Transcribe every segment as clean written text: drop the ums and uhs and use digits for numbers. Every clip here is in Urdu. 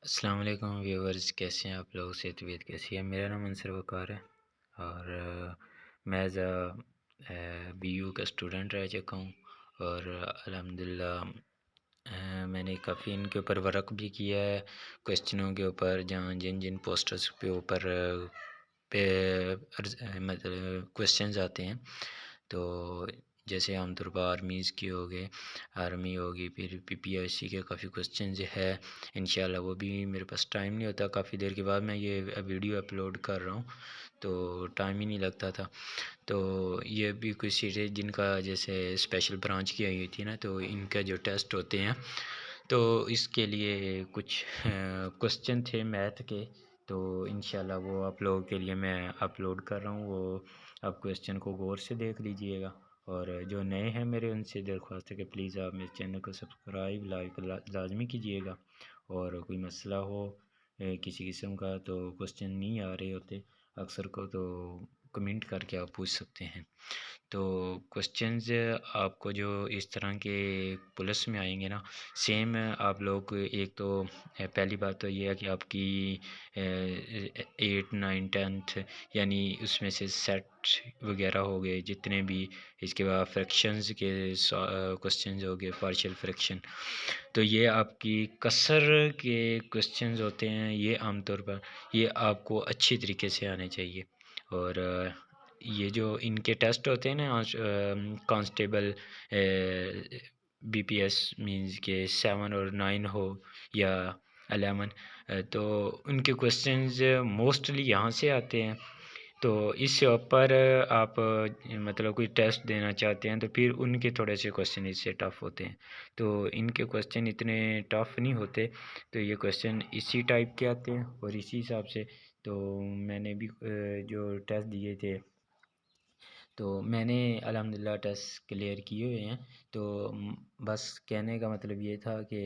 السلام علیکم ویورز، کیسے ہیں آپ لوگ؟ سے طبیعت کیسی ہے؟ میرا نام انصر وقار ہے اور میں ایز بی یو کا اسٹوڈنٹ رہ چکا ہوں اور الحمدللہ میں نے کافی ان کے اوپر ورک بھی کیا ہے، کویسچنوں کے اوپر، جہاں جن پوسٹرز کے اوپر مطلب کویسچنز آتے ہیں، تو جیسے عام طور پر آرمیز کی آرمی ہوگی، پھر پی پی ایس سی کے کافی کویسچنز ہے انشاءاللہ. وہ بھی میرے پاس ٹائم نہیں ہوتا، کافی دیر کے بعد میں یہ ویڈیو اپلوڈ کر رہا ہوں تو ٹائم ہی نہیں لگتا تھا. تو یہ بھی کچھ چیزیں جن کا جیسے اسپیشل برانچ کی ہوئی تھی نا، تو ان کا جو ٹیسٹ ہوتے ہیں تو اس کے لیے کچھ کویسچن تھے میتھ کے، تو انشاءاللہ وہ آپ لوگوں کے لیے میں اپلوڈ کر رہا ہوں. وہ آپ کویسچن کو غور سے دیکھ لیجئے گا، اور جو نئے ہیں میرے ان سے درخواست ہے کہ پلیز آپ میرے چینل کو سبسکرائب لائک لازمی کیجئے گا، اور کوئی مسئلہ ہو کسی قسم کا تو کویسچن نہیں آ رہے ہوتے اکثر کو، تو کمنٹ کر کے آپ پوچھ سکتے ہیں. تو کویسچنز آپ کو جو اس طرح کے پلس میں آئیں گے نا، سیم آپ لوگ ایک تو پہلی بات تو یہ ہے کہ آپ کی 8 9 10 یعنی اس میں سے سیٹ وغیرہ ہو گئے جتنے بھی، اس کے بعد فریکشنز کے کویسچنز ہو گئے، پارشل فریکشن، تو یہ آپ کی کسر کے کویسچنز ہوتے ہیں. یہ عام طور پر یہ آپ کو اچھی طریقے سے آنے چاہیے. اور یہ جو ان کے ٹیسٹ ہوتے ہیں نا، constable B P S mains کے 7 اور 9 ہو یا 11، تو ان کے کویسچنز موسٹلی یہاں سے آتے ہیں. تو اس پر آپ مطلب کوئی ٹیسٹ دینا چاہتے ہیں تو پھر ان کے تھوڑے سے کویسچن اس سے ٹف ہوتے ہیں. تو ان کے کویسچن اتنے ٹف نہیں ہوتے، تو یہ کویسچن اسی ٹائپ کے آتے ہیں اور اسی حساب سے. تو میں نے بھی جو ٹیسٹ دیے تھے تو میں نے الحمدللہ ٹیسٹ کلیئر کیے ہوئے ہیں. تو بس کہنے کا مطلب یہ تھا کہ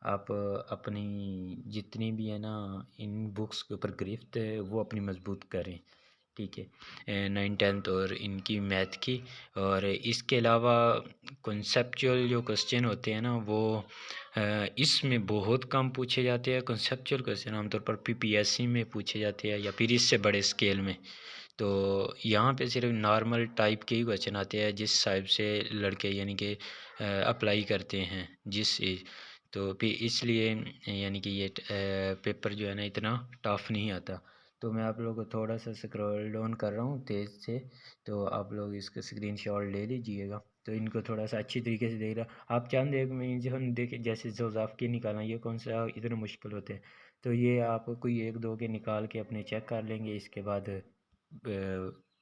آپ اپنی جتنی بھی ہے نا ان بکس کے اوپر گرفت ہے وہ اپنی مضبوط کریں، ٹھیک ہے، 9 10 اور ان کی میتھ کی. اور اس کے علاوہ کنسیپچول جو کویسچن ہوتے ہیں نا، وہ اس میں بہت کم پوچھے جاتے ہیں. کنسیپچول کویسچن عام طور پر پی پی ایس سی میں پوچھے جاتے ہیں یا پھر اس سے بڑے اسکیل میں. تو یہاں پہ صرف نارمل ٹائپ کے ہی کویسچن آتے ہیں جس ٹائپ سے لڑکے یعنی کہ اپلائی کرتے ہیں جس تو پھر اس لیے یعنی کہ یہ پیپر جو ہے نا اتنا ٹف نہیں آتا. تو میں آپ لوگوں کو تھوڑا سا اسکرول ڈاؤن کر رہا ہوں تیز سے، تو آپ لوگ اس کا اسکرین شاٹ لے لیجئے گا. تو ان کو تھوڑا سا اچھی طریقے سے دیکھ رہا آپ چاند ایک میں جو ہم دیکھیں جیسے زوزاف کے نکالنا، یہ کون سا اتنے مشکل ہوتے ہیں، تو یہ آپ کوئی ایک دو کے نکال کے اپنے چیک کر لیں گے. اس کے بعد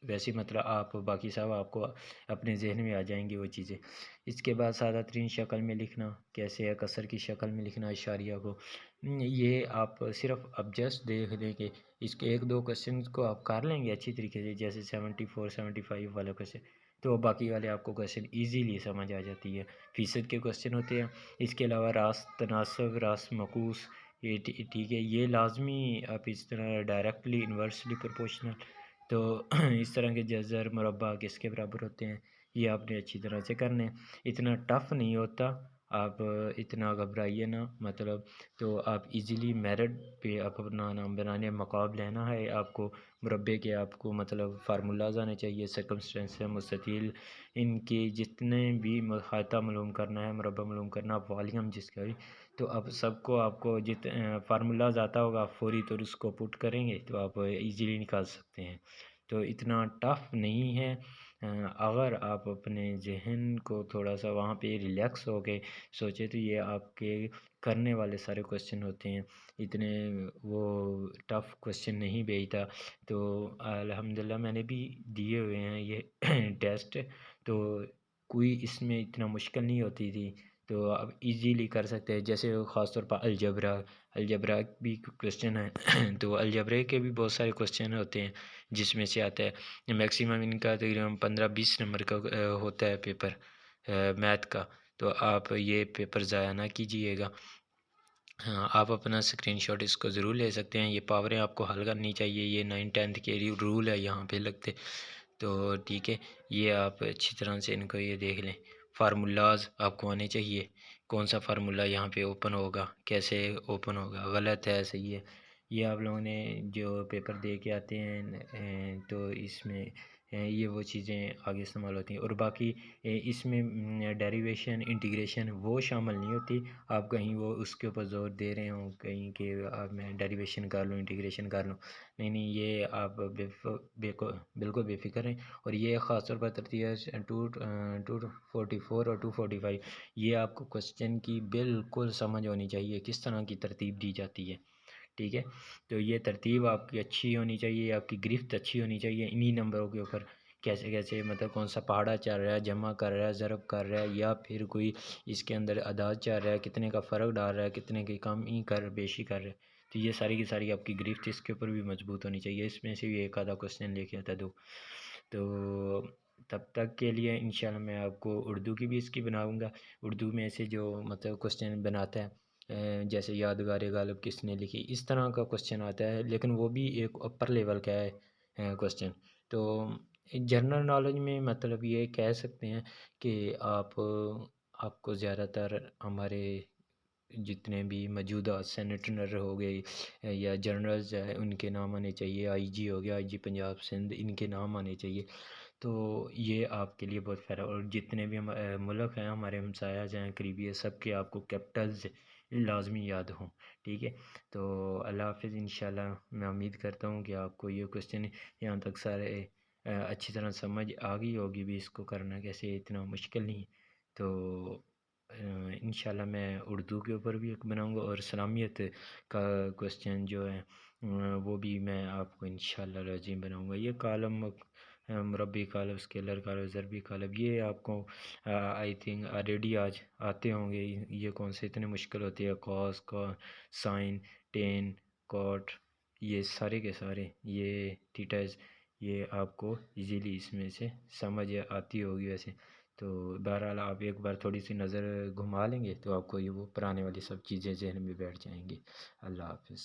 ویسے مطلب آپ باقی صاحب آپ کو اپنے ذہن میں آ جائیں گی وہ چیزیں. اس کے بعد سادہ ترین شکل میں لکھنا کیسے ہے، کسر کی شکل میں لکھنا اشاریہ کو، یہ آپ صرف اب جسٹ دیکھ لیں کہ اس کے ایک دو کویسچنز کو آپ کر لیں گے اچھی طریقے سے، جیسے 74 75 والا کویسچن، تو باقی والے آپ کو کویسچن ایزیلی سمجھ آ جاتی ہے. فیصد کے کویسچن ہوتے ہیں. اس کے علاوہ راست تناسب، راست معکوس، یہ ٹھیک ہے، یہ لازمی آپ اس طرح ڈائریکٹلی انورسلی پروپورشنل، تو اس طرح کے جذر مربع کس کے برابر ہوتے ہیں، یہ آپ نے اچھی طرح سے کرنے. اتنا ٹف نہیں ہوتا، آپ اتنا گھبرائیے نا مطلب. تو آپ ایزیلی میرٹ پہ آپ اپنا نام بنانے مقاب لینا ہے. آپ کو مربع کے آپ کو مطلب فارمولاز آنے چاہیے، سرکمسٹنس مستطیل، ان کے جتنے بھی احاطہ معلوم کرنا ہے، مربع معلوم کرنا، والیوم جس کا بھی، تو اب سب کو آپ کو فارمولاز آتا ہوگا، آپ فوری طور اس کو پٹ کریں گے تو آپ ایزیلی نکال سکتے ہیں. تو اتنا ٹف نہیں ہے. اگر آپ اپنے ذہن کو تھوڑا سا وہاں پہ ریلیکس ہو کے سوچے تو یہ آپ کے کرنے والے سارے کویسچن ہوتے ہیں، اتنے وہ ٹف کویسچن نہیں بھیجتا. تو الحمدللہ میں نے بھی دیے ہوئے ہیں یہ ٹیسٹ، تو کوئی اس میں اتنا مشکل نہیں ہوتی تھی، تو اب ایزیلی کر سکتے ہیں. جیسے خاص طور پر الجبرا بھی کویسچن ہے تو الجبرے کے بھی بہت سارے کویسچن ہوتے ہیں جس میں سے آتا ہے میکسیمم ان کا تقریباً 15 20 نمبر کا ہوتا ہے پیپر میتھ کا. تو آپ یہ پیپر ضائع نہ کیجیے گا. ہاں، آپ اپنا اسکرین شاٹ اس کو ضرور لے سکتے ہیں. یہ پاوریں آپ کو حل کرنی چاہیے، یہ 9 10 کے رول ہے یہاں پہ لگتے، تو ٹھیک ہے. یہ آپ اچھی طرح سے ان کو یہ دیکھ لیں. فارمولاز آپ کو آنے چاہیے کون سا فارمولا یہاں پہ اوپن ہوگا، کیسے اوپن ہوگا، غلط ہے صحیح ہے، یہ آپ لوگوں نے جو پیپر دے کے آتے ہیں تو اس میں یہ وہ چیزیں آگے استعمال ہوتی ہیں۔ اور باقی اس میں ڈیریویشن انٹیگریشن وہ شامل نہیں ہوتی، آپ کہیں وہ اس کے اوپر زور دے رہے ہوں کہیں کہ آپ میں ڈیریویشن کر لوں انٹیگریشن کر لوں، نہیں نہیں، یہ آپ بالکل بے فکر رہیں۔ اور یہ خاص طور پر ترتیب 244 اور 245، یہ آپ کو کوشچن کی بالکل سمجھ ہونی چاہیے کس طرح کی ترتیب دی جاتی ہے، ٹھیک ہے؟ تو یہ ترتیب آپ کی اچھی ہونی چاہیے، آپ کی گرفت اچھی ہونی چاہیے انہی نمبروں کے اوپر، کیسے کیسے مطلب کون سا پہاڑا چل رہا ہے، جمع کر رہا ہے، ضرب کر رہا ہے، یا پھر کوئی اس کے اندر اعداد چل رہا ہے، کتنے کا فرق ڈال رہا ہے، کتنے کی کم ہی کر بیشی کر رہا ہے، تو یہ ساری کی ساری آپ کی گرفت اس کے اوپر بھی مضبوط ہونی چاہیے۔ اس میں سے بھی ایک آدھا کوشچن لے کے آتا دو، تو تب تک کے لیے انشاءاللہ میں آپ کو اردو کی بھی اس کی بناؤں گا، اردو میں سے جو مطلب کوشچن بناتا ہے جیسے یادگار غالب کس نے لکھی، اس طرح کا کوشچن آتا ہے، لیکن وہ بھی ایک اپر لیول کا ہے کوشچن۔ تو جنرل نالج میں مطلب یہ کہہ سکتے ہیں کہ آپ کو زیادہ تر ہمارے جتنے بھی موجودہ سینیٹر ہو گئے یا جنرلز ہیں ان کے نام آنے چاہیے، آئی جی ہو گیا، آئی جی پنجاب سندھ، ان کے نام آنے چاہیے، تو یہ آپ کے لیے بہت فائدہ۔ اور جتنے بھی ملک ہیں ہمارے ہمسایہ ہیں قریبی ہے، سب کے آپ کو کیپٹلز لازمی یاد ہوں، ٹھیک ہے؟ تو اللہ حافظ، انشاءاللہ میں امید کرتا ہوں کہ آپ کو یہ کوشچن یہاں تک سارے اچھی طرح سمجھ آ گئی ہوگی بھی، اس کو کرنا کیسے اتنا مشکل نہیں ہے۔ تو انشاءاللہ میں اردو کے اوپر بھی ایک بناؤں گا، اور سلامیت کا کوشچن جو ہے وہ بھی میں آپ کو انشاءاللہ لازم بناؤں گا۔ یہ کالم مربی کالم، اسکیلر کالم، ضربی کالم، یہ آپ کو آئی تھنک آلریڈی آج آتے ہوں گے، یہ کون سے اتنے مشکل ہوتے ہیں، کاس کا سائن ٹین کاٹ، یہ سارے کے سارے یہ تھیٹاز، یہ آپ کو ایزیلی اس میں سے سمجھ آتی ہوگی ویسے۔ تو بہرحال آپ ایک بار تھوڑی سی نظر گھما لیں گے تو آپ کو یہ وہ پرانے والی سب چیزیں ذہن میں بیٹھ جائیں گی۔ اللہ حافظ۔